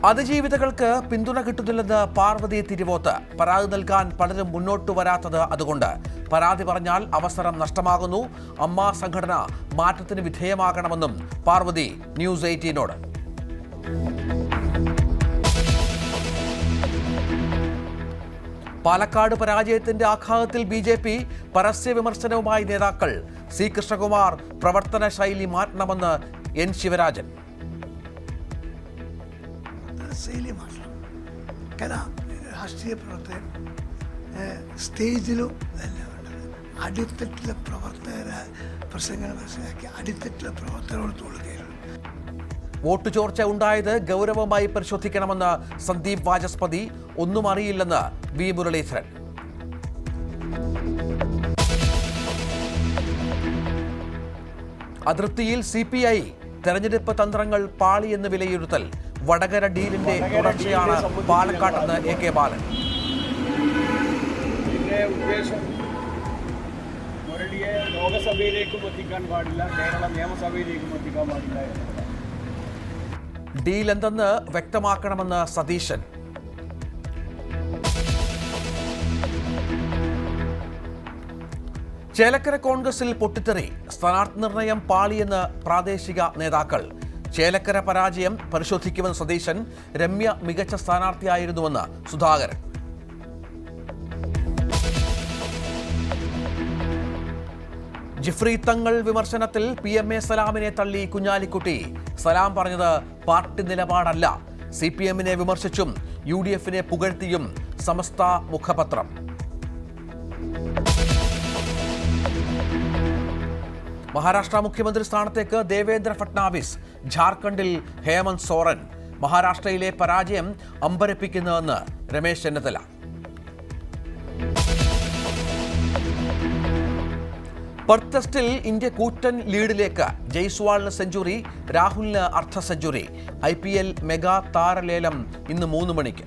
അതിജീവിതകൾക്ക് പിന്തുണ കിട്ടുന്നില്ലെന്ന് പാർവതി തിരുവോത്ത്. പരാതി നൽകാൻ പലരും മുന്നോട്ട് വരാത്തത് അതുകൊണ്ട്. പരാതി പറഞ്ഞാൽ അവസരം നഷ്ടമാകുന്നു. അമ്മ സംഘടന മാറ്റത്തിന് വിധേയമാകണമെന്നും പാർവതി ന്യൂസ് 18നോട്. പാലക്കാട് പരാജയത്തിന്റെ ആഘാതത്തിൽ BJP പരസ്യ വിമർശനവുമായി നേതാക്കൾ. സി കൃഷ്ണകുമാർ പ്രവർത്തന ശൈലി മാറ്റണമെന്ന് N ശിവരാജൻ. ശൈലി മാറ്റണം. കാരണം രാഷ്ട്രീയ പ്രവർത്തകൻ സ്റ്റേജിലും അല്ല വേണ്ടത്. അടിത്തട്ടിലെ പ്രസംഗങ്ങൾ മനസ്സിലാക്കി അടിത്തട്ടിലെ പ്രവർത്തനോട് തോന്നുകയാണ്. വോട്ട് ചോർച്ച ഉണ്ടായത് ഗൗരവമായി പരിശോധിക്കണമെന്ന് സന്ദീപ് വാചസ്പതി. ഒന്നും അറിയില്ലെന്ന് വി മുരളീധരൻ. അതിർത്തിയിൽ CPI തെരഞ്ഞെടുപ്പ് തന്ത്രങ്ങൾ പാളിയെന്ന് വിലയിരുത്തൽ. വടകര ഡീലിന്റെ തുടർച്ചയാണ് പാലക്കാട്ടെന്ന് AK ബാലൻ. മുരളിയെ ലോകസഭയിലേക്കും എത്തിക്കാൻ പാടില്ല, കേരള നിയമസഭയിലേക്കും എത്തിക്കാൻ പാടില്ല. ഡീൽ എന്തെന്ന് വ്യക്തമാക്കണമെന്ന് സതീശൻ. ചേലക്കര കോൺഗ്രസിൽ പൊട്ടിത്തെറി. സ്ഥാനാർത്ഥി നിർണയം പാളിയെന്ന് പ്രാദേശിക നേതാക്കൾ. ചേലക്കര പരാജയം പരിശോധിക്കുമെന്ന് സതീശൻ. രമ്യ മികച്ച സ്ഥാനാർത്ഥിയായിരുന്നുവെന്ന് സുധാകരൻ. ജിഫ്രി തങ്ങൾ വിമർശനത്തിൽ PMA സലാമിനെ തള്ളി കുഞ്ഞാലിക്കുട്ടി. സലാം പറഞ്ഞത് പാർട്ടി നിലപാടല്ല. CPM-നെ വിമർശിച്ചും UDF-നെ പുകഴ്ത്തിയും സമസ്ത മുഖപത്രം. മഹാരാഷ്ട്ര മുഖ്യമന്ത്രി സ്ഥാനത്തേക്ക് ദേവേന്ദ്ര ഫട്നാവിസ്. ജാർഖണ്ഡിൽ ഹേമന്ത് സോറൻ. മഹാരാഷ്ട്രയിലെ പരാജയം അമ്പരപ്പിക്കുന്നതെന്ന് രമേശ് ചെന്നിത്തല. പെർത്ത് ടെസ്റ്റിൽ ഇന്ത്യ കൂറ്റൻ ലീഡിലേക്ക്. ജയ്സ്വാളിന് സെഞ്ചുറി, രാഹുലിന് അർദ്ധ സെഞ്ചുറി. IPL മെഗാ താരലേലം ഇന്ന് 3 മണിക്ക്.